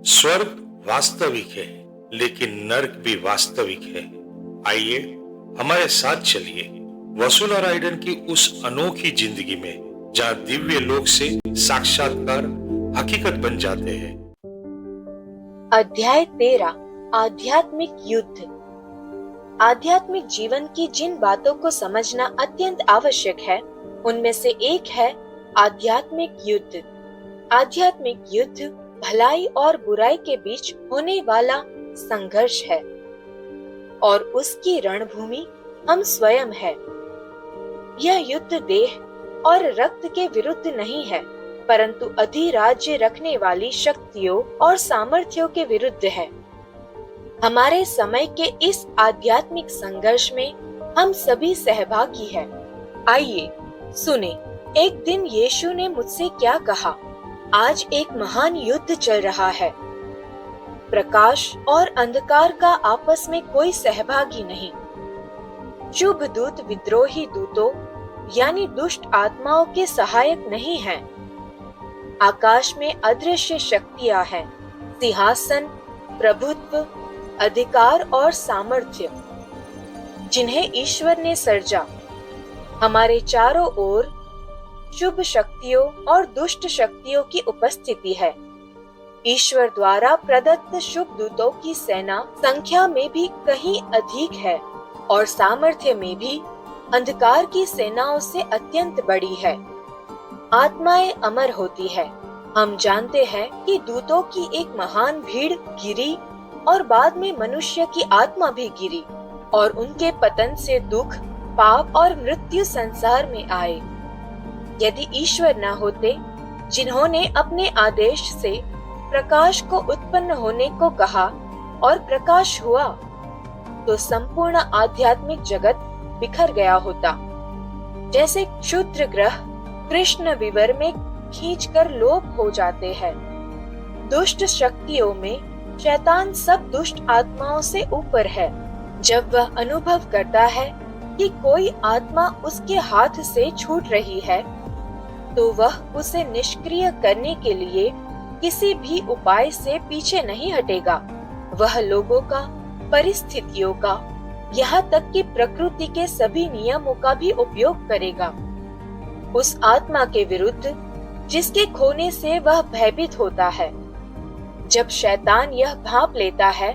स्वर्ग वास्तविक है, लेकिन नर्क भी वास्तविक है। आइए हमारे साथ चलिए वसुला राइडन की उस अनोखी जिंदगी में, जहां दिव्य लोक से साक्षात्कार हकीकत बन जाते हैं। अध्याय 13 आध्यात्मिक युद्ध। आध्यात्मिक जीवन की जिन बातों को समझना अत्यंत आवश्यक है, उनमें से एक है आध्यात्मिक युद्ध। आध्यात्मिक युद्ध भलाई और बुराई के बीच होने वाला संघर्ष है और उसकी रणभूमि हम स्वयं है। यह युद्ध देह और रक्त के विरुद्ध नहीं है, परंतु अधिराज्य रखने वाली शक्तियों और सामर्थ्यों के विरुद्ध है। हमारे समय के इस आध्यात्मिक संघर्ष में हम सभी सहभागी हैं। आइए सुने, एक दिन यीशु ने मुझसे क्या कहा। आज एक महान युद्ध चल रहा है। प्रकाश और अंधकार का आपस में कोई सहभागी नहीं। शुभ दूत विद्रोही दूतों यानी दुष्ट आत्माओं के सहायक नहीं हैं। आकाश में अदृश्य शक्तियां हैं, सिंहासन, प्रभुत्व, अधिकार और सामर्थ्य, जिन्हें ईश्वर ने सर्जा। हमारे चारों ओर शुभ शक्तियों और दुष्ट शक्तियों की उपस्थिति है। ईश्वर द्वारा प्रदत्त शुभ दूतों की सेना संख्या में भी कहीं अधिक है और सामर्थ्य में भी अंधकार की सेनाओं से अत्यंत बड़ी है। आत्माएं अमर होती है। हम जानते हैं कि दूतों की एक महान भीड़ गिरी और बाद में मनुष्य की आत्मा भी गिरी और उनके पतन से दुख, पाप और मृत्यु संसार में आए। यदि ईश्वर न होते, जिन्होंने अपने आदेश से प्रकाश को उत्पन्न होने को कहा और प्रकाश हुआ, तो संपूर्ण आध्यात्मिक जगत बिखर गया होता। जैसे क्षुद्र ग्रह कृष्ण विवर में खींचकर लोप हो जाते हैं। दुष्ट शक्तियों में शैतान सब दुष्ट आत्माओं से ऊपर है। जब वह अनुभव करता है कि कोई आत्मा उसके हाथ से छूट रही है, तो वह उसे निष्क्रिय करने के लिए किसी भी उपाय से पीछे नहीं हटेगा। वह लोगों का, परिस्थितियों का, यहाँ तक कि प्रकृति के सभी नियमों का भी उपयोग करेगा उस आत्मा के विरुद्ध जिसके खोने से वह भयभीत होता है। जब शैतान यह भांप लेता है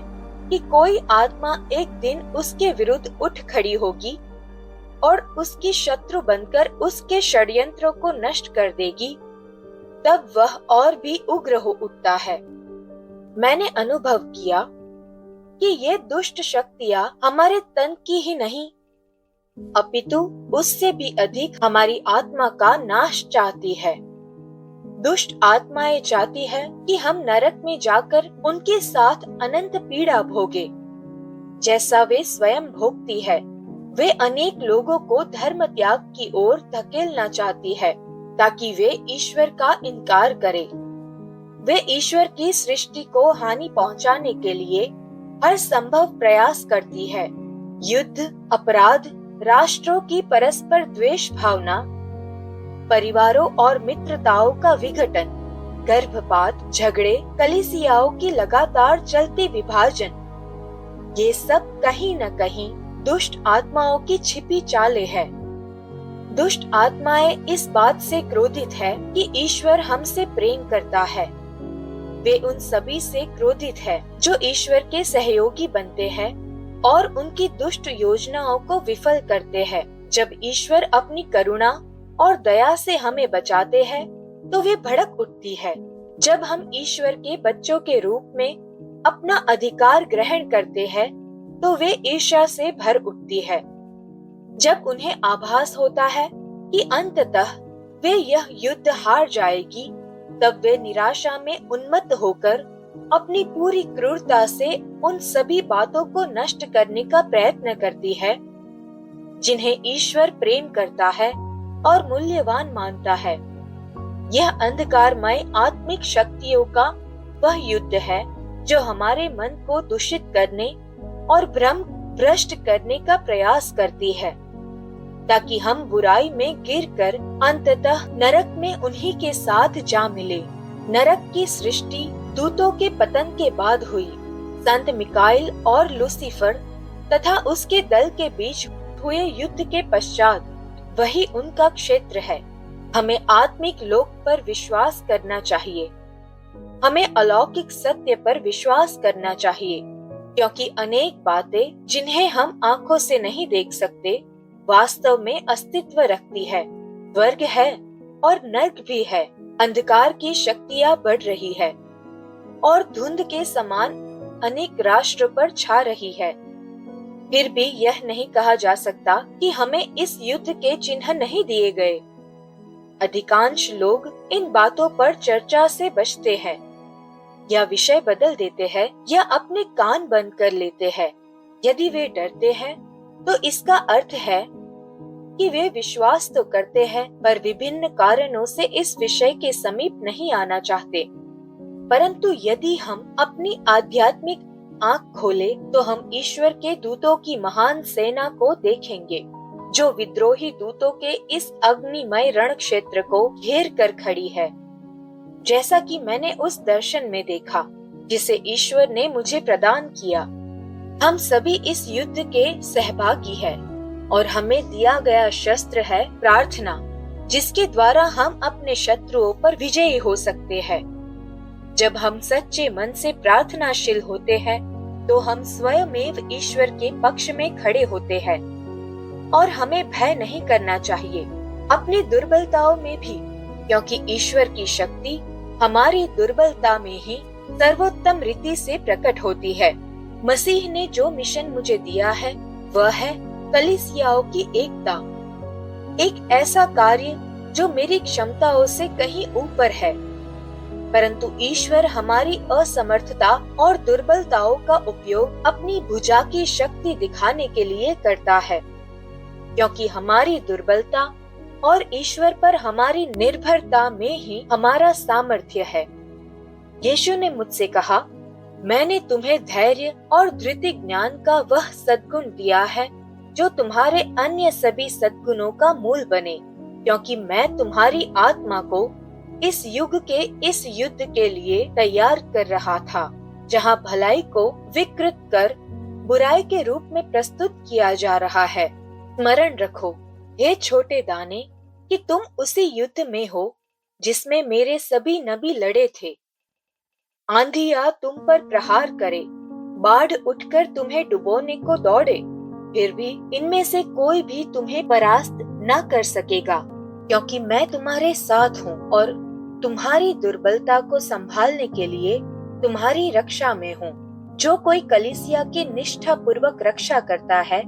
कि कोई आत्मा एक दिन उसके विरुद्ध उठ खड़ी होगी और उसकी शत्रु बनकर उसके षड्यंत्रों को नष्ट कर देगी, तब वह और भी उग्र हो उठता है। मैंने अनुभव किया कि ये दुष्ट शक्तियां हमारे तन की ही नहीं, अपितु उससे भी अधिक हमारी आत्मा का नाश चाहती है। दुष्ट आत्माएं चाहती है कि हम नरक में जाकर उनके साथ अनंत पीड़ा भोगे, जैसा वे स्वयं भोगती है। वे अनेक लोगों को धर्म त्याग की ओर धकेलना चाहती है, ताकि वे ईश्वर का इनकार करें। वे ईश्वर की सृष्टि को हानि पहुंचाने के लिए हर संभव प्रयास करती है। युद्ध, अपराध, राष्ट्रों की परस्पर द्वेष भावना, परिवारों और मित्रताओं का विघटन, गर्भपात, झगड़े, कलीसियाओं की लगातार चलती विभाजन, ये सब कहीं न कहीं दुष्ट आत्माओं की छिपी चालें हैं। दुष्ट आत्माएं इस बात से क्रोधित है कि ईश्वर हमसे प्रेम करता है। वे उन सभी से क्रोधित है जो ईश्वर के सहयोगी बनते हैं और उनकी दुष्ट योजनाओं को विफल करते हैं। जब ईश्वर अपनी करुणा और दया से हमें बचाते हैं, तो वे भड़क उठती है। जब हम ईश्वर के बच्चों के रूप में अपना अधिकार ग्रहण करते हैं, तो वे ईर्ष्या से भर उठती है। जब उन्हें आभास होता है कि अंततः वे यह युद्ध हार जाएगी, तब वे निराशा में उन्मत्त होकर अपनी पूरी क्रूरता से उन सभी बातों को नष्ट करने का प्रयत्न करती है जिन्हें ईश्वर प्रेम करता है और मूल्यवान मानता है। यह अंधकारमय आत्मिक शक्तियों का वह युद्ध है जो हमारे मन को दूषित करने और भ्रम भ्रष्ट करने का प्रयास करती है, ताकि हम बुराई में गिरकर अंततः नरक में उन्हीं के साथ जा मिले। नरक की सृष्टि दूतों के पतन के बाद हुई, संत मिकाइल और लूसीफर तथा उसके दल के बीच हुए युद्ध के पश्चात वही उनका क्षेत्र है। हमें आत्मिक लोक पर विश्वास करना चाहिए। हमें अलौकिक सत्य पर विश्वास करना चाहिए, क्योंकि अनेक बातें जिन्हें हम आंखों से नहीं देख सकते वास्तव में अस्तित्व रखती है। स्वर्ग है और नर्क भी है। अंधकार की शक्तियां बढ़ रही है और धुंध के समान अनेक राष्ट्र पर छा रही है। फिर भी यह नहीं कहा जा सकता कि हमें इस युद्ध के चिन्ह नहीं दिए गए। अधिकांश लोग इन बातों पर चर्चा से बचते हैं, या विषय बदल देते हैं या अपने कान बंद कर लेते हैं। यदि वे डरते हैं तो इसका अर्थ है कि वे विश्वास तो करते हैं पर विभिन्न कारणों से इस विषय के समीप नहीं आना चाहते। परंतु यदि हम अपनी आध्यात्मिक आंख खोले तो हम ईश्वर के दूतों की महान सेना को देखेंगे, जो विद्रोही दूतों के इस अग्निमय रण क्षेत्र को घेर कर खड़ी है, जैसा कि मैंने उस दर्शन में देखा जिसे ईश्वर ने मुझे प्रदान किया। हम सभी इस युद्ध के सहभागी हैं और हमें दिया गया शस्त्र है प्रार्थना, जिसके द्वारा हम अपने शत्रुओं पर विजयी हो सकते हैं। जब हम सच्चे मन से प्रार्थनाशील होते हैं तो हम स्वयमेव ईश्वर के पक्ष में खड़े होते हैं और हमें भय नहीं करना चाहिए अपनी दुर्बलताओं में भी, क्योंकि ईश्वर की शक्ति हमारी दुर्बलता में ही सर्वोत्तम रीति से प्रकट होती है। मसीह ने जो मिशन मुझे दिया है वह है कलीसियाओं की एकता, एक ऐसा कार्य जो मेरी क्षमताओं से कहीं ऊपर है। परंतु ईश्वर हमारी असमर्थता और दुर्बलताओं का उपयोग अपनी भुजा की शक्ति दिखाने के लिए करता है, क्योंकि हमारी दुर्बलता और ईश्वर पर हमारी निर्भरता में ही हमारा सामर्थ्य है। यीशु ने मुझसे कहा, मैंने तुम्हें धैर्य और धृति ज्ञान का वह सद्गुण दिया है जो तुम्हारे अन्य सभी सद्गुणों का मूल बने, क्योंकि मैं तुम्हारी आत्मा को इस युग के इस युद्ध के लिए तैयार कर रहा था, जहां भलाई को विकृत कर बुराई के रूप में प्रस्तुत किया जा रहा है। स्मरण रखो, हे छोटे दाने, कि तुम उसी युद्ध में हो जिसमें मेरे सभी नबी लड़े थे। आंधियां तुम पर प्रहार करे, बाढ़ उठकर तुम्हें डुबोने को दौड़े, फिर भी इनमें से कोई भी तुम्हें परास्त न कर सकेगा, क्योंकि मैं तुम्हारे साथ हूँ और तुम्हारी दुर्बलता को संभालने के लिए तुम्हारी रक्षा में हूँ। जो कोई कलीसिया की निष्ठा पूर्वक रक्षा करता है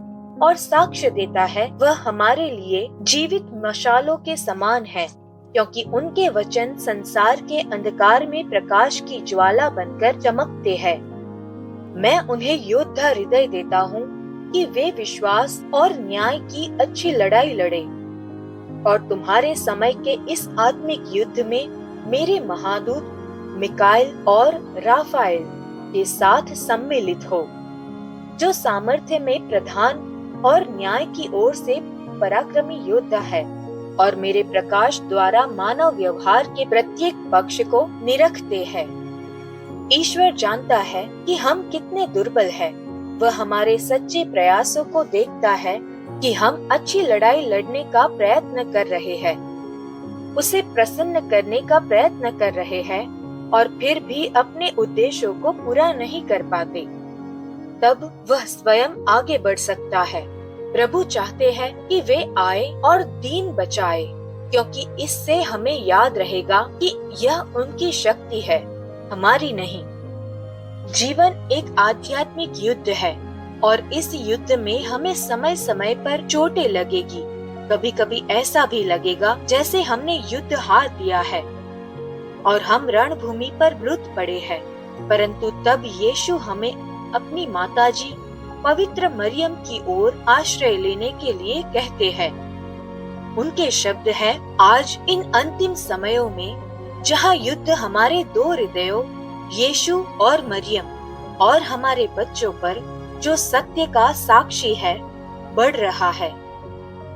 और साक्ष्य देता है, वह हमारे लिए जीवित मशालों के समान है, क्योंकि उनके वचन संसार के अंधकार में प्रकाश की ज्वाला बनकर चमकते हैं। मैं उन्हें योद्धा हृदय देता हूँ कि वे विश्वास और न्याय की अच्छी लड़ाई लड़े और तुम्हारे समय के इस आत्मिक युद्ध में मेरे महादूत मिकाइल और राफाएल के साथ सम्मिलित हो, जो सामर्थ्य में प्रधान और न्याय की ओर से पराक्रमी योद्धा है और मेरे प्रकाश द्वारा मानव व्यवहार के प्रत्येक पक्ष को निरखते हैं। ईश्वर जानता है कि हम कितने दुर्बल हैं। वह हमारे सच्चे प्रयासों को देखता है कि हम अच्छी लड़ाई लड़ने का प्रयत्न कर रहे हैं, उसे प्रसन्न करने का प्रयत्न कर रहे हैं और फिर भी अपने उद्देश्यों को पूरा नहीं कर पाते। तब वह स्वयं आगे बढ़ सकता है। प्रभु चाहते हैं कि वे आए और दीन बचाए, क्योंकि इससे हमें याद रहेगा कि यह उनकी शक्ति है, हमारी नहीं। जीवन एक आध्यात्मिक युद्ध है और इस युद्ध में हमें समय समय पर चोटें लगेगी। कभी कभी ऐसा भी लगेगा जैसे हमने युद्ध हार दिया है और हम रणभूमि पर मृत पड़े हैं, परंतु तब यीशु हमें अपनी माताजी पवित्र मरियम की ओर आश्रय लेने के लिए कहते हैं। उनके शब्द है, आज इन अंतिम समयों में जहाँ युद्ध हमारे दो हृदयों यीशु और मरियम और हमारे बच्चों पर जो सत्य का साक्षी है बढ़ रहा है,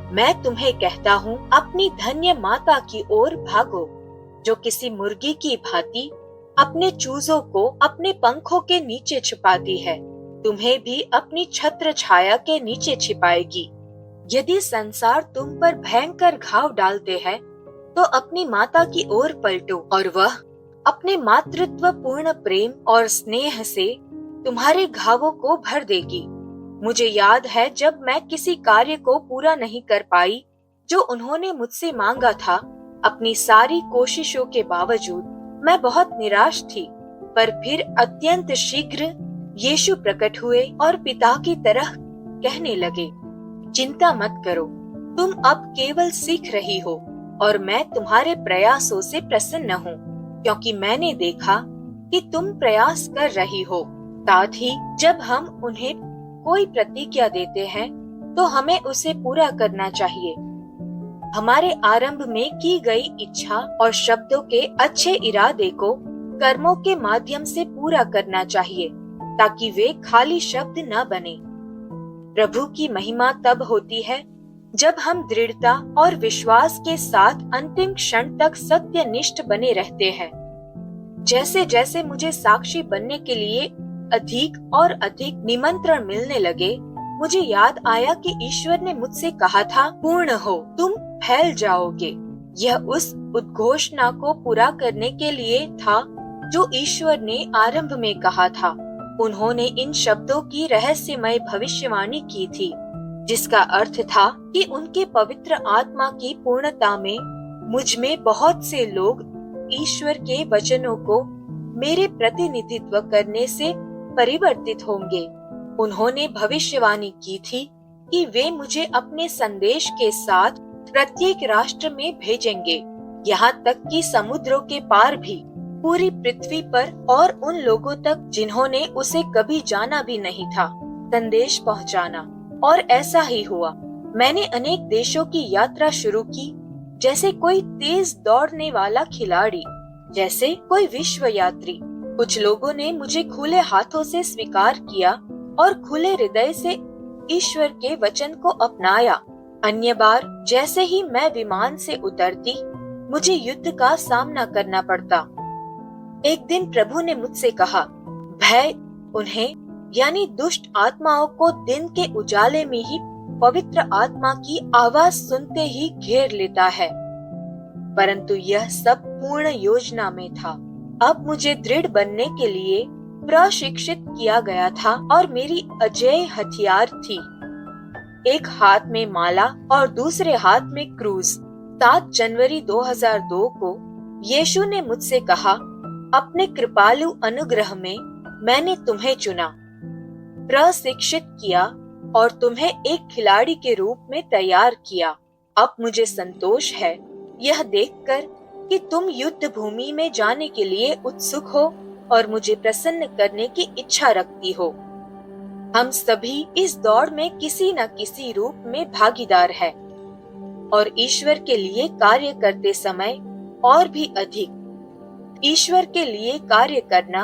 मैं तुम्हें कहता हूँ, अपनी धन्य माता की ओर भागो, जो किसी मुर्गी की भांति अपने चूजों को अपने पंखों के नीचे छिपाती है, तुम्हें भी अपनी छत्र छाया के नीचे छिपाएगी। यदि संसार तुम पर भयंकर घाव डालते हैं, तो अपनी माता की ओर पलटो और वह अपने मातृत्व पूर्ण प्रेम और स्नेह से तुम्हारे घावों को भर देगी। मुझे याद है जब मैं किसी कार्य को पूरा नहीं कर पाई जो उन्होंने मुझसे मांगा था, अपनी सारी कोशिशों के बावजूद मैं बहुत निराश थी, पर फिर अत्यंत शीघ्र यीशु प्रकट हुए और पिता की तरह कहने लगे, चिंता मत करो, तुम अब केवल सीख रही हो और मैं तुम्हारे प्रयासों से प्रसन्न हूँ, क्योंकि मैंने देखा कि तुम प्रयास कर रही हो। साथ ही जब हम उन्हें कोई प्रतिज्ञा देते हैं तो हमें उसे पूरा करना चाहिए। हमारे आरंभ में की गई इच्छा और शब्दों के अच्छे इरादे को कर्मों के माध्यम से पूरा करना चाहिए, ताकि वे खाली शब्द न बने। प्रभु की महिमा तब होती है जब हम दृढ़ता और विश्वास के साथ अंतिम क्षण तक सत्यनिष्ठ बने रहते हैं। जैसे जैसे मुझे साक्षी बनने के लिए अधिक और अधिक निमंत्रण मिलने लगे, मुझे याद आया कि ईश्वर ने मुझसे कहा था, पूर्ण हो, तुम फैल जाओगे। यह उस उद्घोषणा को पूरा करने के लिए था जो ईश्वर ने आरंभ में कहा था। उन्होंने इन शब्दों की रहस्यमय भविष्यवाणी की थी, जिसका अर्थ था कि उनके पवित्र आत्मा की पूर्णता में मुझ में बहुत से लोग ईश्वर के वचनों को मेरे प्रतिनिधित्व करने से परिवर्तित होंगे। उन्होंने भविष्यवाणी की थी कि वे मुझे अपने संदेश के साथ प्रत्येक राष्ट्र में भेजेंगे, यहाँ तक कि समुद्रों के पार भी, पूरी पृथ्वी पर और उन लोगों तक जिन्होंने उसे कभी जाना भी नहीं था, संदेश पहुँचाना। और ऐसा ही हुआ। मैंने अनेक देशों की यात्रा शुरू की, जैसे कोई तेज दौड़ने वाला खिलाड़ी, जैसे कोई विश्व यात्री। कुछ लोगों ने मुझे खुले हाथों से स्वीकार किया और खुले हृदय से ईश्वर के वचन को अपनाया। अन्य बार जैसे ही मैं विमान से उतरती, मुझे युद्ध का सामना करना पड़ता। एक दिन प्रभु ने मुझसे कहा, भय उन्हें यानी दुष्ट आत्माओं को दिन के उजाले में ही पवित्र आत्मा की आवाज सुनते ही घेर लेता है, परंतु यह सब पूर्ण योजना में था। अब मुझे दृढ़ बनने के लिए प्रशिक्षित किया गया था और मेरी अजेय हथियार थी। एक हाथ में माला और दूसरे हाथ में क्रूज। 7 जनवरी 2002 को यीशु ने मुझसे कहा, अपने कृपालु अनुग्रह में मैंने तुम्हें चुना, प्रशिक्षित किया और तुम्हें एक खिलाड़ी के रूप में तैयार किया। अब मुझे संतोष है यह देखकर कि तुम युद्ध भूमि में जाने के लिए उत्सुक हो और मुझे प्रसन्न करने की इच्छा रखती हो। हम सभी इस दौड़ में किसी न किसी रूप में भागीदार हैं और ईश्वर के लिए कार्य करते समय और भी अधिक। ईश्वर के लिए कार्य करना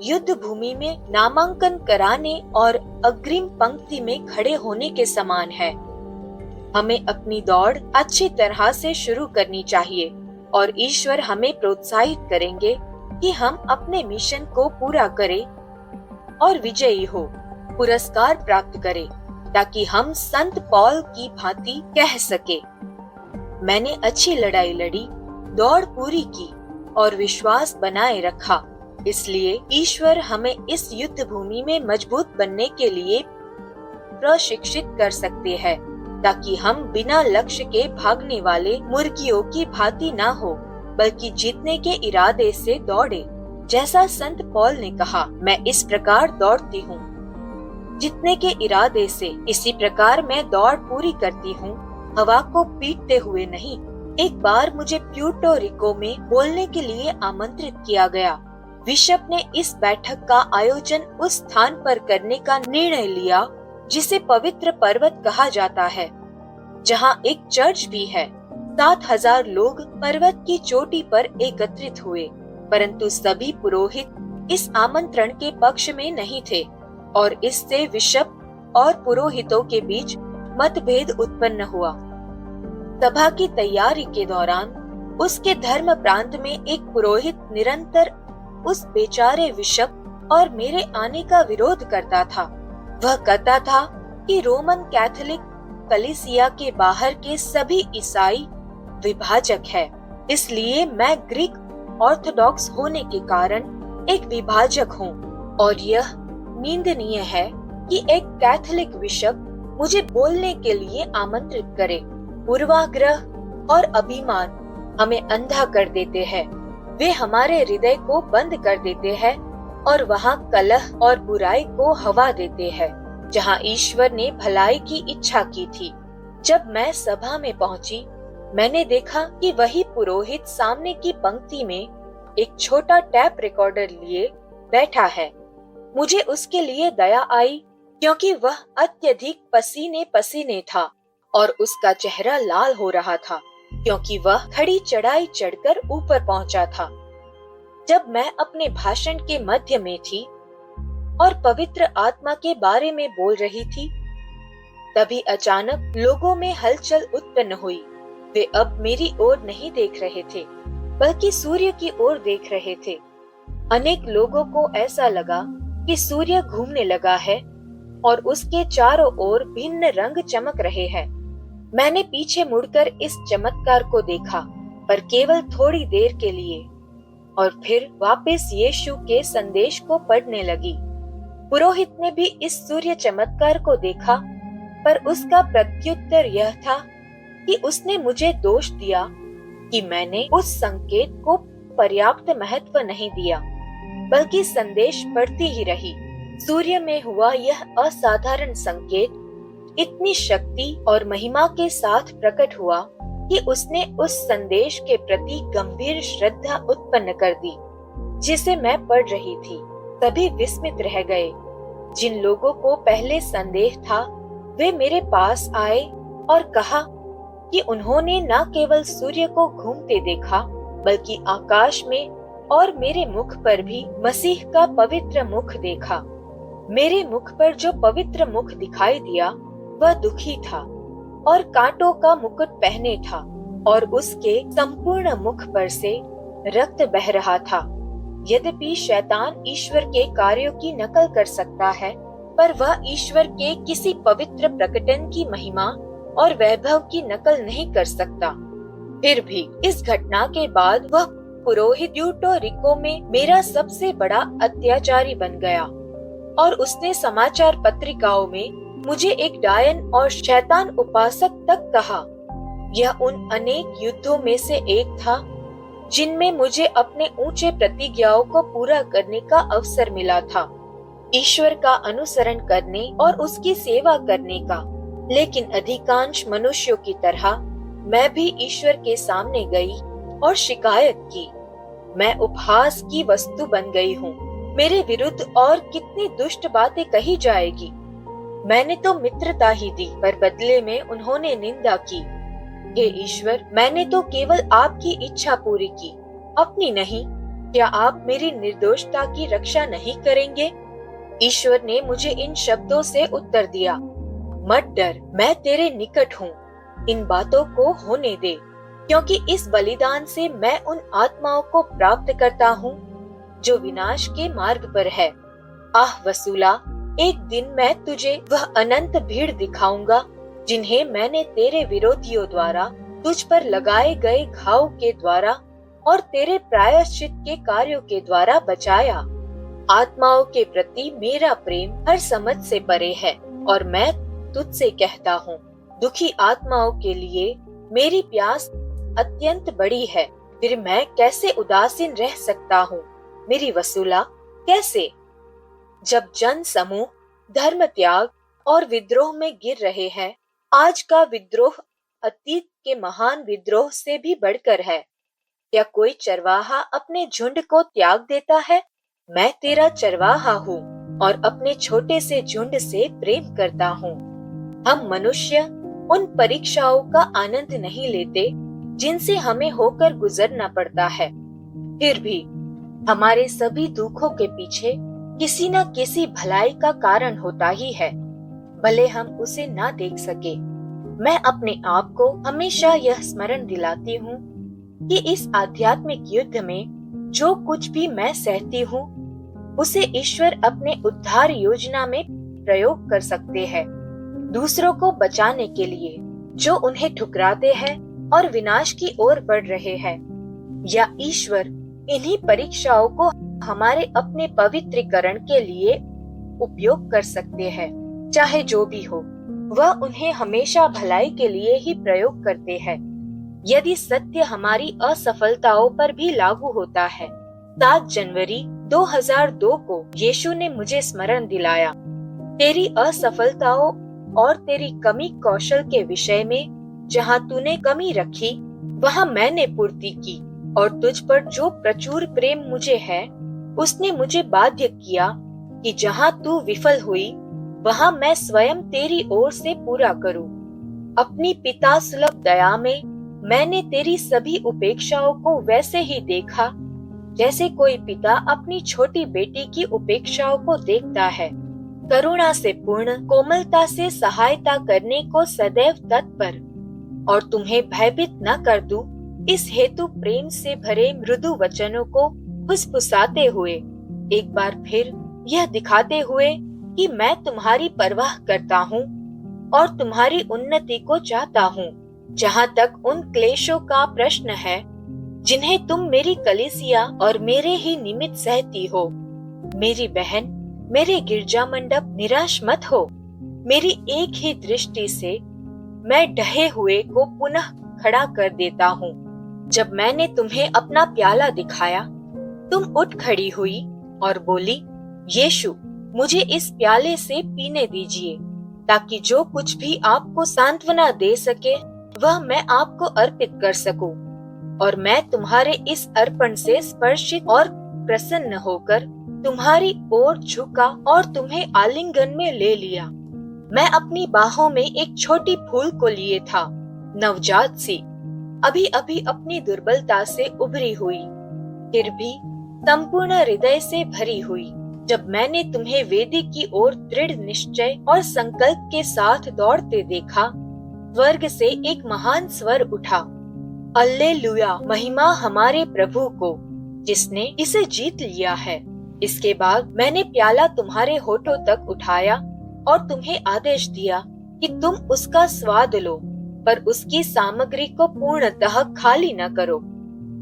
युद्ध भूमि में नामांकन कराने और अग्रिम पंक्ति में खड़े होने के समान है। हमें अपनी दौड़ अच्छी तरह से शुरू करनी चाहिए और ईश्वर हमें प्रोत्साहित करेंगे कि हम अपने मिशन को पूरा करें और विजयी हो, पुरस्कार प्राप्त करें, ताकि हम संत पौल की भांति कह सके, मैंने अच्छी लड़ाई लड़ी, दौड़ पूरी की और विश्वास बनाए रखा। इसलिए ईश्वर हमें इस युद्ध भूमि में मजबूत बनने के लिए प्रशिक्षित कर सकते हैं, ताकि हम बिना लक्ष्य के भागने वाले मुर्गियों की भांति ना हो, बल्कि जीतने के इरादे से दौड़े। जैसा संत पौल ने कहा, मैं इस प्रकार दौड़ती हूँ जीतने के इरादे से, इसी प्रकार मैं दौड़ पूरी करती हूँ, हवा को पीटते हुए नहीं। एक बार मुझे प्यूर्टो रिको में बोलने के लिए आमंत्रित किया गया। बिशप ने इस बैठक का आयोजन उस स्थान पर करने का निर्णय लिया जिसे पवित्र पर्वत कहा जाता है, जहां एक चर्च भी है। 7,000 लोग पर्वत की चोटी पर एकत्रित हुए, परंतु सभी पुरोहित इस आमंत्रण के पक्ष में नहीं थे और इससे बिशप और पुरोहितों के बीच मतभेद उत्पन्न हुआ। सभा की तैयारी के दौरान उसके धर्म प्रांत में एक पुरोहित निरंतर उस बेचारे बिशप और मेरे आने का विरोध करता था। वह कहता था कि रोमन कैथोलिक कलीसिया के बाहर के सभी ईसाई विभाजक है, इसलिए मैं ग्रीक ऑर्थोडॉक्स होने के कारण एक विभाजक हूँ और यह निंदनीय है कि एक कैथोलिक बिशप मुझे बोलने के लिए आमंत्रित करे। पूर्वाग्रह और अभिमान हमें अंधा कर देते हैं। वे हमारे हृदय को बंद कर देते हैं और वहाँ कलह और बुराई को हवा देते हैं, जहाँ ईश्वर ने भलाई की इच्छा की थी। जब मैं सभा में पहुंची, मैंने देखा कि वही पुरोहित सामने की पंक्ति में एक छोटा टैप रिकॉर्डर लिए बैठा है। मुझे उसके लिए दया आई, क्योंकि वह अत्यधिक पसीने पसीने था और उसका चेहरा लाल हो रहा था, क्योंकि वह खड़ी चढ़ाई चढ़कर ऊपर पहुंचा था। जब मैं अपने भाषण के मध्य में थी और पवित्र आत्मा के बारे में बोल रही थी, तभी अचानक लोगों में हलचल उत्पन्न हुई। वे अब मेरी ओर नहीं देख रहे थे, बल्कि सूर्य की ओर देख रहे थे। अनेक लोगों को ऐसा लगा कि सूर्य घूमने लगा है और उसके चारों ओर भिन्न रंग चमक रहे हैं। मैंने पीछे मुड़कर इस चमत्कार को देखा, पर केवल थोड़ी देर के लिए, और फिर वापस यीशु के संदेश को पढ़ने लगी। पुरोहित ने भी इस सूर्य चमत्कार को देखा, पर उसका प्रत्युत्तर यह था कि उसने मुझे दोष दिया कि मैंने उस संकेत को पर्याप्त महत्व नहीं दिया, बल्कि संदेश पढ़ती ही रही। सूर्य में हुआ यह असाधारण संकेत इतनी शक्ति और महिमा के साथ प्रकट हुआ कि उसने उस संदेश के प्रति गंभीर श्रद्धा उत्पन्न कर दी जिसे मैं पढ़ रही थी। सभी विस्मित रह गए। जिन लोगों को पहले संदेह था, वे मेरे पास आए और कहा कि उन्होंने न केवल सूर्य को घूमते देखा, बल्कि आकाश में और मेरे मुख पर भी मसीह का पवित्र मुख देखा। मेरे मुख पर जो पवित्र मुख दिखाई दिया वह दुखी था और कांटों का मुकुट पहने था, और उसके संपूर्ण मुख पर से रक्त बह रहा था। यद्यपि शैतान ईश्वर के कार्यों की नकल कर सकता है, पर वह ईश्वर के किसी पवित्र प्रकटन की महिमा और वैभव की नकल नहीं कर सकता। फिर भी इस घटना के बाद वह पुरोहित प्यूर्टो रिको में मेरा सबसे बड़ा अत्याचारी बन गया, और उसने समाचार पत्रिकाओं में मुझे एक डायन और शैतान उपासक तक कहा। यह उन अनेक युद्धों में से एक था जिनमें मुझे अपने ऊंचे प्रतिज्ञाओं को पूरा करने का अवसर मिला था, ईश्वर का अनुसरण करने और उसकी सेवा करने का। लेकिन अधिकांश मनुष्यों की तरह मैं भी ईश्वर के सामने गई और शिकायत की। मैं उपहास की वस्तु बन गई हूँ। मेरे विरुद्ध और कितनी दुष्ट बातें कही जाएगी। मैंने तो मित्रता ही दी, पर बदले में उन्होंने निंदा की। हे ईश्वर, मैंने तो केवल आपकी इच्छा पूरी की, अपनी नहीं। क्या आप मेरी निर्दोषता की रक्षा नहीं करेंगे? ईश्वर ने मुझे इन शब्दों से उत्तर दिया, मत डर, मैं तेरे निकट हूँ। इन बातों को होने दे, क्योंकि इस बलिदान से मैं उन आत्माओं को प्राप्त करता हूँ जो विनाश के मार्ग पर है। आह वसूला, एक दिन मैं तुझे वह अनंत भीड़ दिखाऊंगा जिन्हें मैंने तेरे विरोधियों द्वारा, तुझ पर लगाए गए घाव के द्वारा और तेरे प्रायश्चित के कार्यों के द्वारा बचाया। आत्माओं के प्रति मेरा प्रेम हर समझ से परे है, और मैं तुझसे कहता हूँ, दुखी आत्माओं के लिए मेरी प्यास अत्यंत बड़ी है। फिर मैं कैसे उदासीन रह सकता हूँ मेरी वसूला, कैसे? जब जन समूह धर्म त्याग और विद्रोह में गिर रहे हैं, आज का विद्रोह अतीत के महान विद्रोह से भी बढ़कर है। क्या कोई चरवाहा अपने झुंड को त्याग देता है? मैं तेरा चरवाहा हूँ और अपने छोटे से झुंड से प्रेम करता हूँ। हम मनुष्य उन परीक्षाओं का आनंद नहीं लेते जिनसे हमें होकर गुजरना पड़ता है। फिर भी हमारे सभी दुखों के पीछे किसी न किसी भलाई का कारण होता ही है, भले हम उसे ना देख सके। मैं अपने आप को हमेशा यह स्मरण दिलाती हूँ कि इस आध्यात्मिक युद्ध में जो कुछ भी मैं सहती हूँ उसे ईश्वर अपने उद्धार योजना में प्रयोग कर सकते हैं, दूसरों को बचाने के लिए जो उन्हें ठुकराते हैं और विनाश की ओर बढ़ रहे हैं। या ईश्वर इन्हीं परीक्षाओं को हमारे अपने पवित्रीकरण के लिए उपयोग कर सकते हैं। चाहे जो भी हो, वह उन्हें हमेशा भलाई के लिए ही प्रयोग करते हैं। यदि सत्य हमारी असफलताओं पर भी लागू होता है। 7 जनवरी 2002 को यीशु ने मुझे स्मरण दिलाया, तेरी असफलताओं और तेरी कमी कौशल के विषय में जहाँ तूने कमी रखी वहाँ मैंने पूर्ति की, और तुझ पर जो प्रचुर प्रेम मुझे है उसने मुझे बाध्य किया कि जहाँ तू विफल हुई वहाँ मैं स्वयं तेरी ओर से पूरा करूं। अपनी पिता सुलभ दया में मैंने तेरी सभी उपेक्षाओं को वैसे ही देखा जैसे कोई पिता अपनी छोटी बेटी की उपेक्षाओं को देखता है। करुणा से पूर्ण, कोमलता से सहायता करने को सदैव तत्पर, और तुम्हें भयभीत न कर दूं, इस हेतु प्रेम से भरे मृदु वचनों को फुसफुसाते हुए एक बार फिर यह दिखाते हुए कि मैं तुम्हारी परवाह करता हूँ और तुम्हारी उन्नति को चाहता हूँ। जहाँ तक उन क्लेशों का प्रश्न है जिन्हें तुम मेरी कलीसिया और मेरे ही निमित्त सहती हो, मेरी बहन, मेरे गिरजा मंडप, निराश मत हो। मेरी एक ही दृष्टि से मैं ढहे हुए को पुनः खड़ा कर देता हूँ। जब मैंने तुम्हें अपना प्याला दिखाया, तुम उठ खड़ी हुई और बोली, यीशु, मुझे इस प्याले से पीने दीजिए, ताकि जो कुछ भी आपको सांत्वना दे सके वह मैं आपको अर्पित कर सकूं। और मैं तुम्हारे इस अर्पण से स्पर्शित और प्रसन्न होकर तुम्हारी ओर झुका और तुम्हें आलिंगन में ले लिया। मैं अपनी बाहों में एक छोटी फूल को लिए था, नवजात सी, अभी अभी अपनी दुर्बलता से उभरी हुई, फिर भी संपूर्ण हृदय से भरी हुई। जब मैंने तुम्हें वेदी की ओर दृढ़ निश्चय और संकल्प के साथ दौड़ते देखा, स्वर्ग से एक महान स्वर उठा, अल्लेलुया, महिमा हमारे प्रभु को जिसने इसे जीत लिया है। इसके बाद मैंने प्याला तुम्हारे होठों तक उठाया और तुम्हें आदेश दिया कि तुम उसका स्वाद लो, पर उसकी सामग्री को पूर्णतः खाली न करो।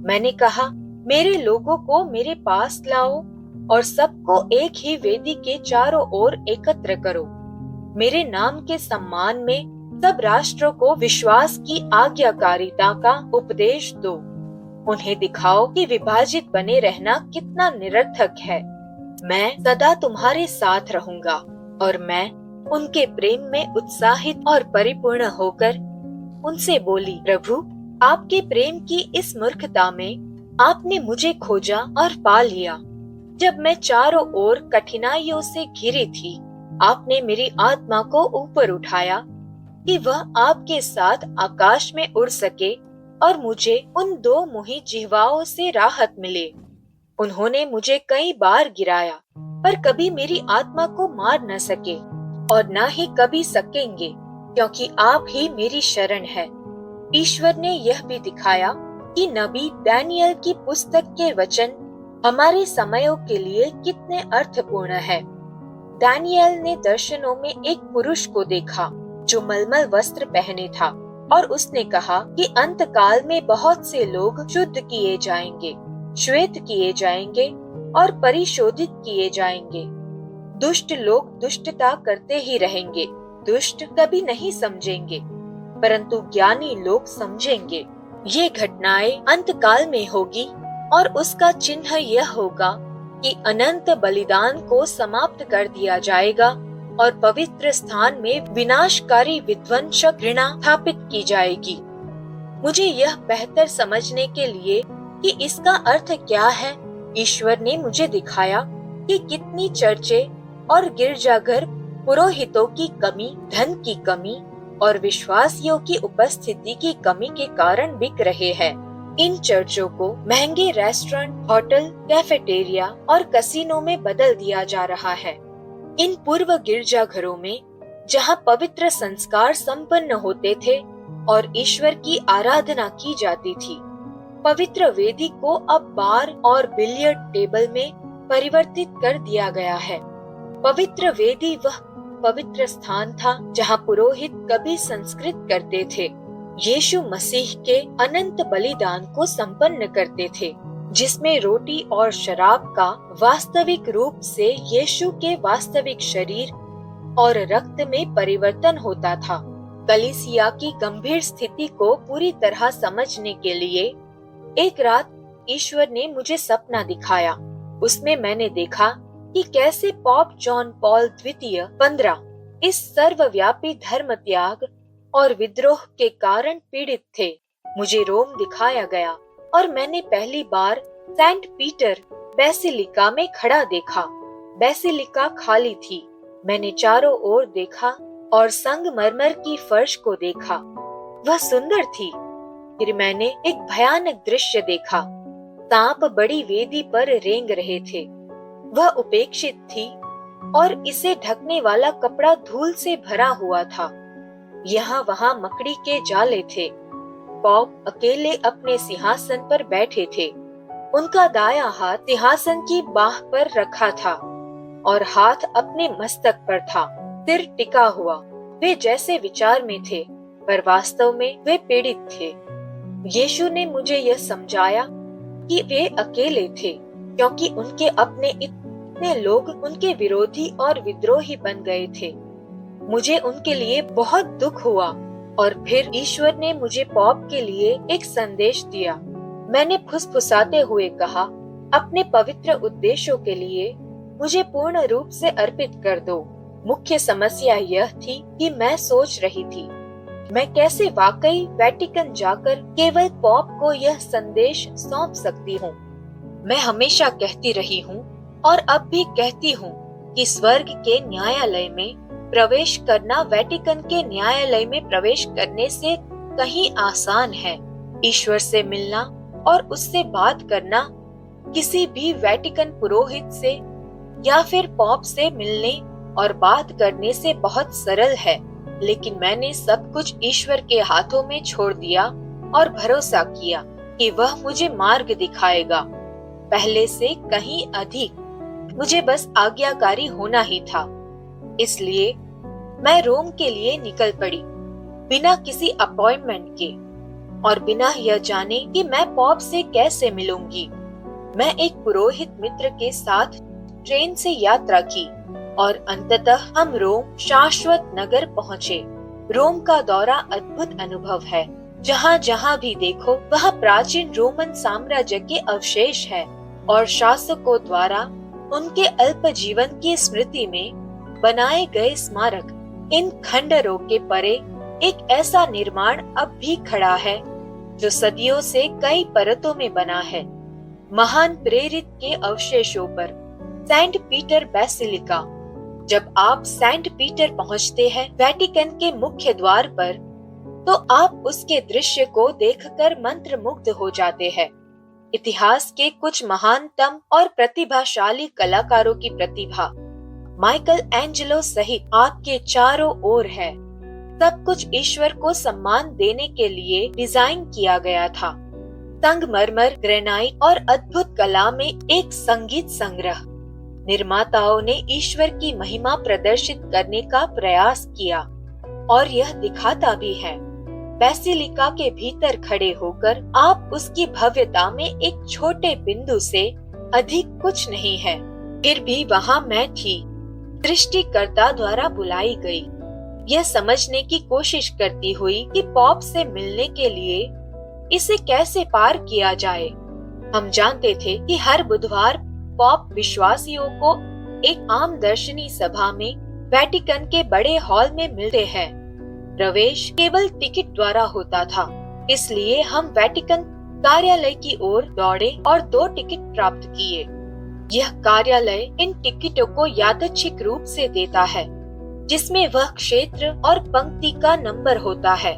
मैंने कहा, मेरे लोगों को मेरे पास लाओ और सबको एक ही वेदी के चारों ओर एकत्र करो। मेरे नाम के सम्मान में सब राष्ट्रों को विश्वास की आज्ञाकारिता का उपदेश दो। उन्हें दिखाओ कि विभाजित बने रहना कितना निरर्थक है। मैं सदा तुम्हारे साथ रहूंगा और मैं उनके प्रेम में उत्साहित और परिपूर्ण होकर उनसे बोली, प्रभु, आपके प्रेम की इस मूर्खता में आपने मुझे खोजा और पा लिया। जब मैं चारों ओर कठिनाइयों से घिरी थी, आपने मेरी आत्मा को ऊपर उठाया कि वह आपके साथ आकाश में उड़ सके और मुझे उन 2 मुही जिह्वाओं से राहत मिले। उन्होंने मुझे कई बार गिराया, पर कभी मेरी आत्मा को मार न सके और न ही कभी सकेंगे, क्योंकि आप ही मेरी शरण है। ईश्वर ने यह भी दिखाया कि नबी दानियल की पुस्तक के वचन हमारे समयों के लिए कितने अर्थपूर्ण है। दानियल ने दर्शनों में एक पुरुष को देखा जो मलमल वस्त्र पहने था, और उसने कहा कि अंतकाल में बहुत से लोग शुद्ध किए जाएंगे, श्वेत किए जाएंगे और परिशोधित किए जाएंगे। दुष्ट लोग दुष्टता करते ही रहेंगे, दुष्ट कभी नहीं समझेंगे, परंतु ज्ञानी लोग समझेंगे। ये घटनाएं अंतकाल में होगी और उसका चिन्ह यह होगा कि अनंत बलिदान को समाप्त कर दिया जाएगा और पवित्र स्थान में विनाशकारी विध्वंसक घृणा स्थापित की जाएगी। मुझे यह बेहतर समझने के लिए कि इसका अर्थ क्या है, ईश्वर ने मुझे दिखाया कि कितनी चर्चे और गिरजाघर पुरोहितों की कमी, धन की कमी और विश्वासियों की उपस्थिति की कमी के कारण बिक रहे हैं। इन चर्चों को महंगे रेस्टोरेंट, होटल, कैफेटेरिया और कसिनो में बदल दिया जा रहा है। इन पूर्व गिरजाघरों में जहां पवित्र संस्कार संपन्न होते थे और ईश्वर की आराधना की जाती थी, पवित्र वेदी को अब बार और बिलियर्ड टेबल में परिवर्तित कर दिया गया है। पवित्र वेदी वह पवित्र स्थान था जहाँ पुरोहित कभी संस्कृत करते थे, यीशु मसीह के अनंत बलिदान को संपन्न करते थे, जिसमें रोटी और शराब का वास्तविक रूप से यीशु के वास्तविक शरीर और रक्त में परिवर्तन होता था। कलीसिया की गंभीर स्थिति को पूरी तरह समझने के लिए एक रात ईश्वर ने मुझे सपना दिखाया। उसमें मैंने देखा कि कैसे पॉप जॉन पॉल द्वितीय 15 इस सर्वव्यापी धर्म त्याग और विद्रोह के कारण पीड़ित थे। मुझे रोम दिखाया गया और मैंने पहली बार सेंट पीटर बेसिलिका में खड़ा देखा। बेसिलिका खाली थी। मैंने चारों ओर देखा और संगमरमर की फर्श को देखा। वह सुंदर थी। फिर मैंने एक भयानक दृश्य देखा। सांप बड़ी वेदी पर रेंग रहे थे। वह उपेक्षित थी और इसे ढकने वाला कपड़ा धूल से भरा हुआ था। यहाँ वहाँ मकड़ी के जाले थे। पॉप अकेले अपने सिंहासन पर बैठे थे। उनका दायां हाथ सिंहासन की बाह पर रखा था और हाथ अपने मस्तक पर था, सिर टिका हुआ। वे जैसे विचार में थे, पर वास्तव में वे पीड़ित थे। यीशु ने मुझे यह समझाया कि वे अकेले थे, क्योंकि उनके अपने इतने लोग उनके विरोधी और विद्रोही बन गए थे। मुझे उनके लिए बहुत दुख हुआ और फिर ईश्वर ने मुझे पॉप के लिए एक संदेश दिया। मैंने फुसफुसाते हुए कहा, अपने पवित्र उद्देश्यों के लिए मुझे पूर्ण रूप से अर्पित कर दो। मुख्य समस्या यह थी कि मैं सोच रही थी, मैं कैसे वाकई वेटिकन जाकर केवल पॉप को यह संदेश सौंप सकती हूँ। मैं हमेशा कहती रही हूँ और अब भी कहती हूँ कि स्वर्ग के न्यायालय में प्रवेश करना वेटिकन के न्यायालय में प्रवेश करने से कहीं आसान है। ईश्वर से मिलना और उससे बात करना किसी भी वेटिकन पुरोहित से या फिर पॉप से मिलने और बात करने से बहुत सरल है, लेकिन मैंने सब कुछ ईश्वर के हाथों में छोड़ दिया और भरोसा किया कि वह मुझे मार्ग दिखाएगा। पहले से कहीं अधिक मुझे बस आज्ञाकारी होना ही था। इसलिए मैं रोम के लिए निकल पड़ी, बिना किसी अपॉइंटमेंट के और बिना यह जाने कि मैं पॉप से कैसे मिलूंगी। मैं एक पुरोहित मित्र के साथ ट्रेन से यात्रा की और अंततः हम रोम शाश्वत नगर पहुँचे। रोम का दौरा अद्भुत अनुभव है। जहाँ जहाँ भी देखो वह प्राचीन रोमन साम्राज्य के अवशेष है और शासकों द्वारा उनके अल्प जीवन की स्मृति में बनाए गए स्मारक। इन खंडरों के परे एक ऐसा निर्माण अब भी खड़ा है जो सदियों से कई परतों में बना है। महान प्रेरित के अवशेषों पर सेंट पीटर बेसिलिका। जब आप सेंट पीटर पहुंचते हैं वेटिकन के मुख्य द्वार पर, तो आप उसके दृश्य को देखकर मंत्रमुग्ध हो जाते हैं। इतिहास के कुछ महानतम और प्रतिभाशाली कलाकारों की प्रतिभा माइकल एंजेलो सहित आपके चारों ओर है। सब कुछ ईश्वर को सम्मान देने के लिए डिजाइन किया गया था। संगमरमर, ग्रेनाइट और अद्भुत कला में एक संगीत संग्रह। निर्माताओं ने ईश्वर की महिमा प्रदर्शित करने का प्रयास किया और यह दिखाता भी है। बेसिलिका के भीतर खड़े होकर आप उसकी भव्यता में एक छोटे बिंदु से अधिक कुछ नहीं है। फिर भी वहाँ मैं थी, सृष्टिकर्ता द्वारा बुलाई गई, यह समझने की कोशिश करती हुई कि पॉप से मिलने के लिए इसे कैसे पार किया जाए। हम जानते थे कि हर बुधवार पॉप विश्वासियों को एक आम दर्शनी सभा में वेटिकन के बड़े हॉल में मिलते हैं। प्रवेश केवल टिकट द्वारा होता था, इसलिए हम वेटिकन कार्यालय की ओर दौड़े और 2 टिकट प्राप्त किए। यह कार्यालय इन टिकटों को यादृच्छिक रूप से देता है, जिसमें वह क्षेत्र और पंक्ति का नंबर होता है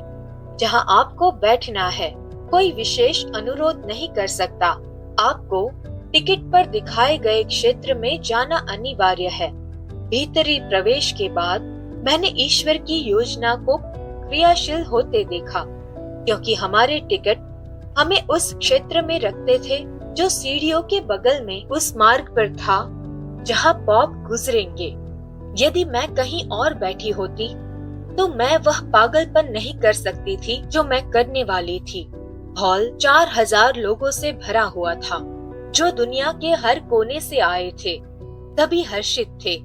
जहां आपको बैठना है। कोई विशेष अनुरोध नहीं कर सकता। आपको टिकट पर दिखाए गए क्षेत्र में जाना अनिवार्य है। भीतरी प्रवेश के बाद मैंने ईश्वर की योजना को क्रियाशील होते देखा, क्योंकि हमारे टिकट हमें उस क्षेत्र में रखते थे जो सीढ़ियों के बगल में उस मार्ग पर था जहाँ पॉप गुजरेंगे। यदि मैं कहीं और बैठी होती तो मैं वह पागलपन नहीं कर सकती थी जो मैं करने वाली थी। हॉल 4000 लोगों से भरा हुआ था, जो दुनिया के हर कोने से आए थे। सभी हर्षित थे,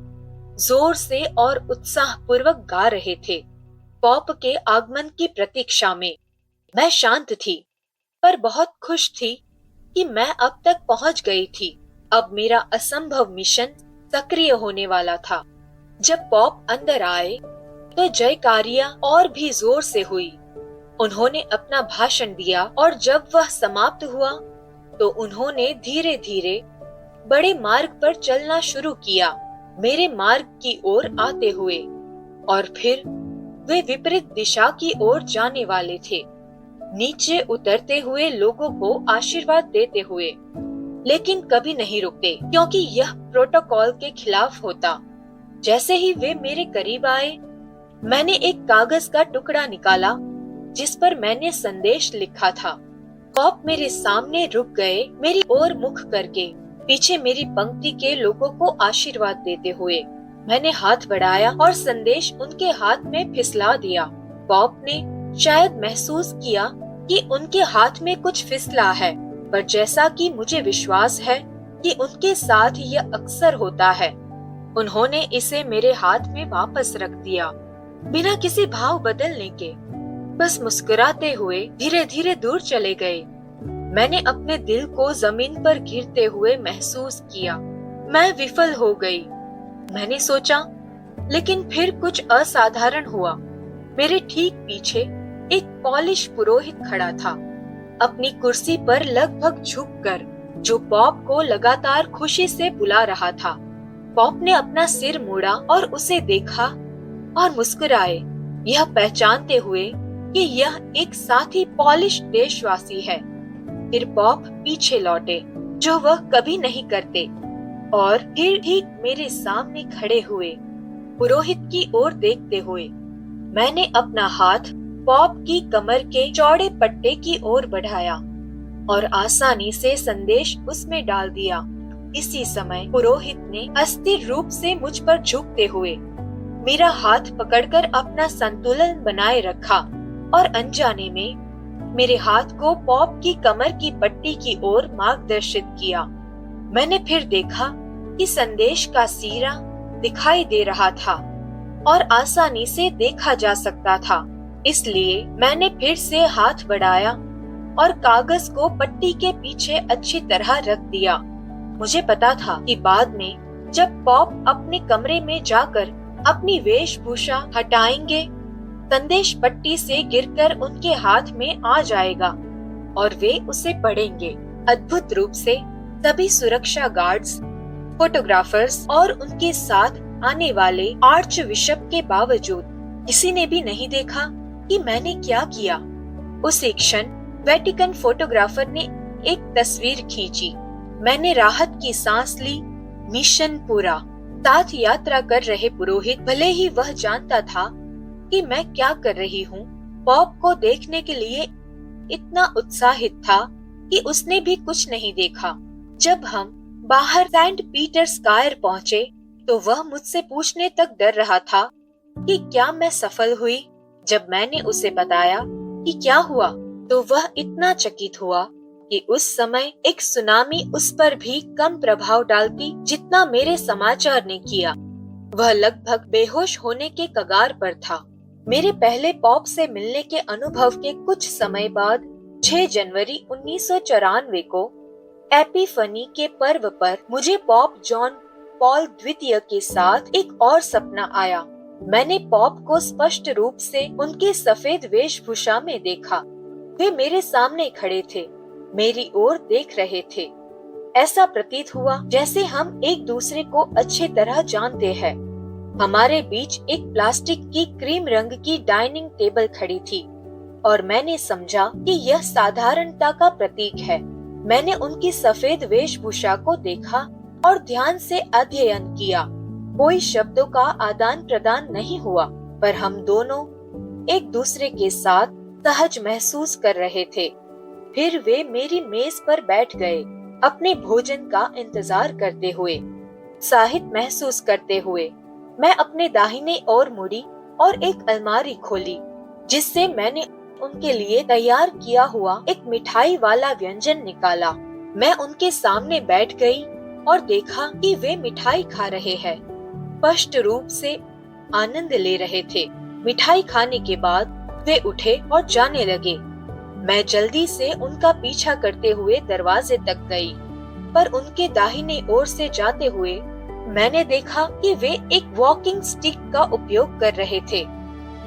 जोर से और उत्साह पूर्वक गा रहे थे पॉप के आगमन की प्रतीक्षा में। मैं शांत थी, पर बहुत खुश थी कि मैं अब तक पहुंच गई थी। अब मेरा असंभव मिशन सक्रिय होने वाला था। जब पॉप अंदर आए तो जयकारियां और भी जोर से हुई। उन्होंने अपना भाषण दिया और जब वह समाप्त हुआ तो उन्होंने धीरे धीरे बड़े मार्ग पर चलना शुरू किया, मेरे मार्ग की ओर आते हुए। और फिर वे विपरीत दिशा की ओर जाने वाले थे, नीचे उतरते हुए लोगों को आशीर्वाद देते हुए। लेकिन कभी नहीं रुकते, क्योंकि यह प्रोटोकॉल के खिलाफ होता। जैसे ही वे मेरे करीब आए, मैंने एक कागज का टुकड़ा निकाला जिस पर मैंने संदेश लिखा था। पॉप मेरे सामने रुक गए, मेरी ओर मुख करके, पीछे मेरी पंक्ति के लोगों को आशीर्वाद देते हुए। मैंने हाथ बढ़ाया और संदेश उनके हाथ में फिसला दिया। पॉप ने शायद महसूस किया कि उनके हाथ में कुछ फिसला है, पर जैसा कि मुझे विश्वास है कि उनके साथ यह अक्सर होता है, उन्होंने इसे मेरे हाथ में वापस रख दिया, बिना किसी भाव बदलने के। बस मुस्कुराते हुए धीरे धीरे दूर चले गए। मैंने अपने दिल को जमीन पर गिरते हुए महसूस किया। मैं विफल हो गई, मैंने सोचा। लेकिन फिर कुछ असाधारण हुआ। मेरे ठीक पीछे एक पॉलिश पुरोहित खड़ा था, अपनी कुर्सी पर लगभग झुककर, जो पॉप को लगातार खुशी से बुला रहा था। पॉप ने अपना सिर मोड़ा और उसे देखा और मुस्कुराए, यह पहचानते हुए कि यह एक साथी पॉलिश देशवासी है। फिर पॉप पीछे लौटे, जो वह कभी नहीं करते, और फिर ठीक मेरे सामने खड़े हुए, पुरोहित की ओर देखते हुए। मैंने अपना हाथ पॉप की कमर के चौड़े पट्टे की ओर बढ़ाया और आसानी से संदेश उसमें डाल दिया। इसी समय पुरोहित ने अस्थिर रूप से मुझ पर झुकते हुए मेरा हाथ पकड़कर अपना संतुलन बनाए रखा और अनजाने में मेरे हाथ को पॉप की कमर की पट्टी की ओर मार्गदर्शित किया। मैंने फिर देखा कि संदेश का सिरा दिखाई दे रहा था और आसानी से देखा जा सकता था। इसलिए मैंने फिर से हाथ बढ़ाया और कागज को पट्टी के पीछे अच्छी तरह रख दिया। मुझे पता था कि बाद में जब पॉप अपने कमरे में जाकर अपनी वेशभूषा हटाएंगे, संदेश पट्टी से गिरकर उनके हाथ में आ जाएगा और वे उसे पढ़ेंगे। अद्भुत रूप से सभी सुरक्षा गार्ड्स, फोटोग्राफर्स और उनके साथ आने वाले आर्च बिशप के बावजूद किसी ने भी नहीं देखा कि मैंने क्या किया। उसी क्षण वेटिकन फोटोग्राफर ने एक तस्वीर खींची। मैंने राहत की सांस ली। मिशन पूरा। साथ यात्रा कर रहे पुरोहित, भले ही वह जानता था कि मैं क्या कर रही हूँ, पॉप को देखने के लिए इतना उत्साहित था कि उसने भी कुछ नहीं देखा। जब हम बाहर सेंट पीटर्स स्क्वायर पहुँचे तो वह मुझसे पूछने तक डर रहा था कि क्या मैं सफल हुई। जब मैंने उसे बताया कि क्या हुआ तो वह इतना चकित हुआ कि उस समय एक सुनामी उस पर भी कम प्रभाव डालती जितना मेरे समाचार ने किया। वह लगभग बेहोश होने के कगार पर था। मेरे पहले पॉप से मिलने के अनुभव के कुछ समय बाद 6 जनवरी 1994 को एपिफनी के पर्व पर मुझे पॉप जॉन पॉल द्वितीय के साथ एक और सपना आया। मैंने पॉप को स्पष्ट रूप से उनके सफेद वेशभूषा में देखा। वे मेरे सामने खड़े थे, मेरी ओर देख रहे थे। ऐसा प्रतीत हुआ जैसे हम एक दूसरे को अच्छी तरह जानते हैं। हमारे बीच एक प्लास्टिक की क्रीम रंग की डाइनिंग टेबल खड़ी थी और मैंने समझा कि यह साधारणता का प्रतीक है। मैंने उनकी सफेद वेशभूषा को देखा और ध्यान से अध्ययन किया। कोई शब्दों का आदान प्रदान नहीं हुआ, पर हम दोनों एक दूसरे के साथ सहज महसूस कर रहे थे। फिर वे मेरी मेज पर बैठ गए, अपने भोजन का इंतजार करते हुए, उत्साहित महसूस करते हुए। मैं अपने दाहिने ओर मुड़ी और एक अलमारी खोली, जिससे मैंने उनके लिए तैयार किया हुआ एक मिठाई वाला व्यंजन निकाला। मैं उनके सामने बैठ गई और देखा कि वे मिठाई खा रहे हैं, स्पष्ट रूप से आनंद ले रहे थे। मिठाई खाने के बाद वे उठे और जाने लगे। मैं जल्दी से उनका पीछा करते हुए दरवाजे तक गई, पर उनके दाहिने ओर से जाते हुए मैंने देखा कि वे एक वॉकिंग स्टिक का उपयोग कर रहे थे।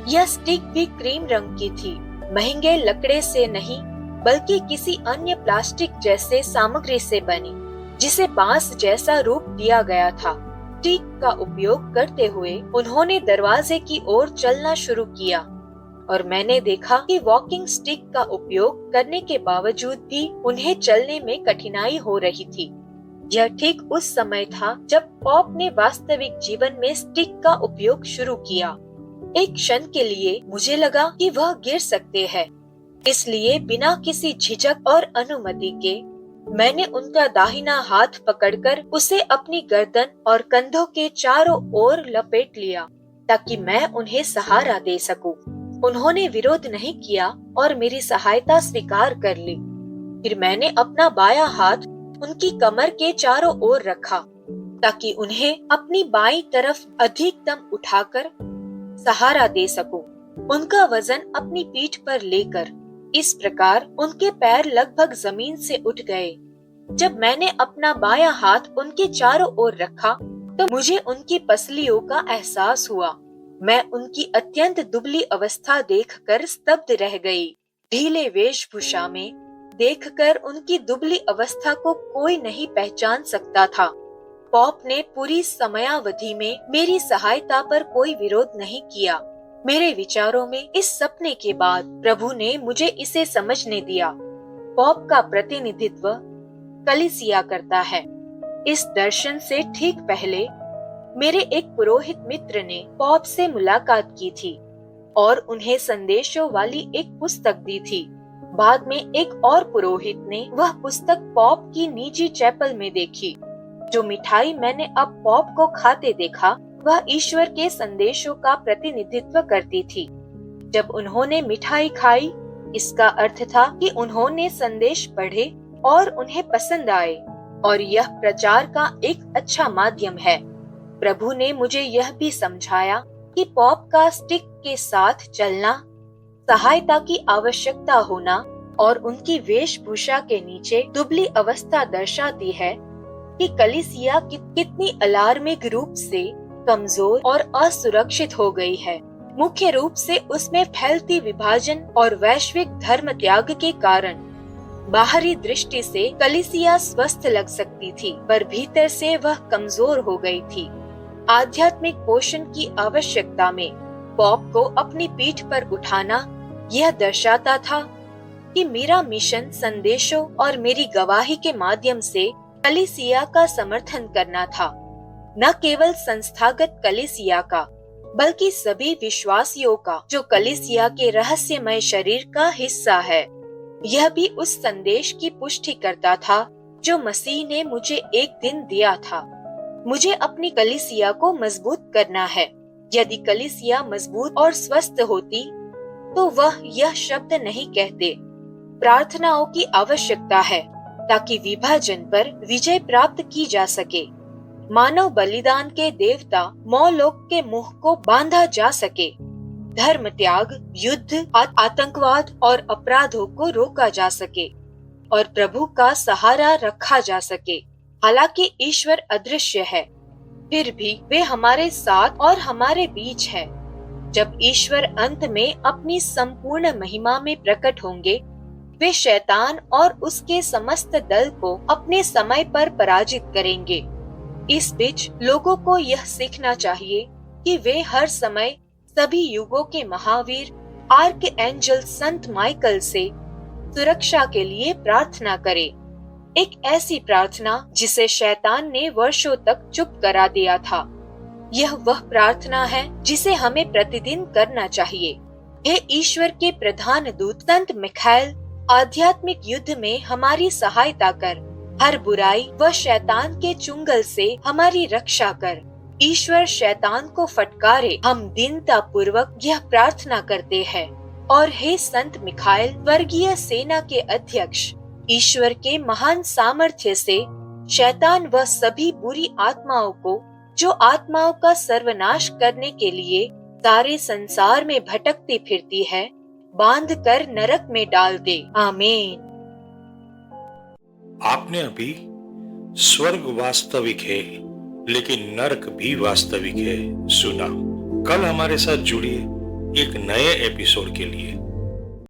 यह स्टिक भी क्रीम रंग की थी, महंगे लकड़े से नहीं बल्कि किसी अन्य प्लास्टिक जैसे सामग्री से बनी, जिसे बांस जैसा रूप दिया गया था। स्टिक का उपयोग करते हुए उन्होंने दरवाजे की ओर चलना शुरू किया और मैंने देखा कि वॉकिंग स्टिक का उपयोग करने के बावजूद भी उन्हें चलने में कठिनाई हो रही थी। यह ठीक उस समय था जब पॉप ने वास्तविक जीवन में स्टिक का उपयोग शुरू किया। एक क्षण के लिए मुझे लगा कि वह गिर सकते हैं, इसलिए बिना किसी झिझक और अनुमति के मैंने उनका दाहिना हाथ पकड़कर उसे अपनी गर्दन और कंधों के चारों ओर लपेट लिया ताकि मैं उन्हें सहारा दे सकूं। उन्होंने विरोध नहीं किया और मेरी सहायता स्वीकार कर ली। फिर मैंने अपना बायां हाथ उनकी कमर के चारों ओर रखा ताकि उन्हें अपनी बाईं तरफ अधिकतम उठाकर सहारा दे सकूं, उनका वजन अपनी पीठ पर लेकर। इस प्रकार उनके पैर लगभग जमीन से उठ गए। जब मैंने अपना बायां हाथ उनके चारों ओर रखा तो मुझे उनकी पसलियों का एहसास हुआ। मैं उनकी अत्यंत दुबली अवस्था देखकर स्तब्ध रह गई। ढीले वेशभूषा में देखकर उनकी दुबली अवस्था को कोई नहीं पहचान सकता था। पॉप ने पूरी समयावधि में मेरी सहायता पर कोई विरोध नहीं किया। मेरे विचारों में इस सपने के बाद प्रभु ने मुझे इसे समझने दिया। पॉप का प्रतिनिधित्व कलीसिया करता है। इस दर्शन से ठीक पहले मेरे एक पुरोहित मित्र ने पॉप से मुलाकात की थी और उन्हें संदेशों वाली एक पुस्तक दी थी। बाद में एक और पुरोहित ने वह पुस्तक पॉप की निजी चैपल में देखी। जो मिठाई मैंने अब पॉप को खाते देखा वह ईश्वर के संदेशों का प्रतिनिधित्व करती थी। जब उन्होंने मिठाई खाई, इसका अर्थ था कि उन्होंने संदेश पढ़े और उन्हें पसंद आए और यह प्रचार का एक अच्छा माध्यम है। प्रभु ने मुझे यह भी समझाया कि पॉप का स्टिक के साथ चलना, सहायता की आवश्यकता होना और उनकी वेशभूषा के नीचे दुबली अवस्था दर्शाती है कि कलीसिया कितनी अलार्मिक रूप से कमजोर और असुरक्षित हो गई है। मुख्य रूप से उसमें फैलती विभाजन और वैश्विक धर्म त्याग के कारण। बाहरी दृष्टि से कलीसिया स्वस्थ लग सकती थी, पर भीतर से वह कमजोर हो गई थी। आध्यात्मिक पोषण की आवश्यकता में पॉप को अपनी पीठ पर उठाना यह दर्शाता था कि मेरा मिशन संदेशों और मेरी गवाही के माध्यम से कलीसिया का समर्थन करना था। न केवल संस्थागत कलीसिया का, बल्कि सभी विश्वासियों का जो कलीसिया के रहस्यमय शरीर का हिस्सा है। यह भी उस संदेश की पुष्टि करता था जो मसीह ने मुझे एक दिन दिया था। मुझे अपनी कलीसिया को मजबूत करना है। यदि कलीसिया मजबूत और स्वस्थ होती तो वह यह शब्द नहीं कहते। प्रार्थनाओं की आवश्यकता है ताकि विभाजन पर विजय प्राप्त की जा सके। मानव बलिदान के देवता मौलोक के मुंह को बांधा जा सके। धर्म त्याग, युद्ध, आतंकवाद और अपराधों को रोका जा सके और प्रभु का सहारा रखा जा सके। हालांकि ईश्वर अदृश्य है, फिर भी वे हमारे साथ और हमारे बीच है। जब ईश्वर अंत में अपनी संपूर्ण महिमा में प्रकट होंगे, वे शैतान और उसके समस्त दल को अपने समय पर पराजित करेंगे। इस बीच लोगों को यह सीखना चाहिए कि वे हर समय सभी युगों के महावीर आर्क एंजल संत माइकल से सुरक्षा के लिए प्रार्थना करें। एक ऐसी प्रार्थना जिसे शैतान ने वर्षों तक चुप करा दिया था। यह वह प्रार्थना है जिसे हमें प्रतिदिन करना चाहिए। हे ईश्वर के प्रधान दूत संत मिखाएल, आध्यात्मिक युद्ध में हमारी सहायता कर, हर बुराई व शैतान के चुंगल से हमारी रक्षा कर। ईश्वर शैतान को फटकारे, हम दीनता पूर्वक यह प्रार्थना करते हैं। और हे संत मिखाइल, वर्गीय सेना के अध्यक्ष, ईश्वर के महान सामर्थ्य से शैतान व सभी बुरी आत्माओं को, जो आत्माओं का सर्वनाश करने के लिए सारे संसार में भटकती फिरती है, बांध कर नरक में डाल दे। आमीन। आपने अभी स्वर्ग वास्तविक है लेकिन नरक भी वास्तविक है सुना। कल हमारे साथ जुड़िए एक नए एपिसोड के लिए।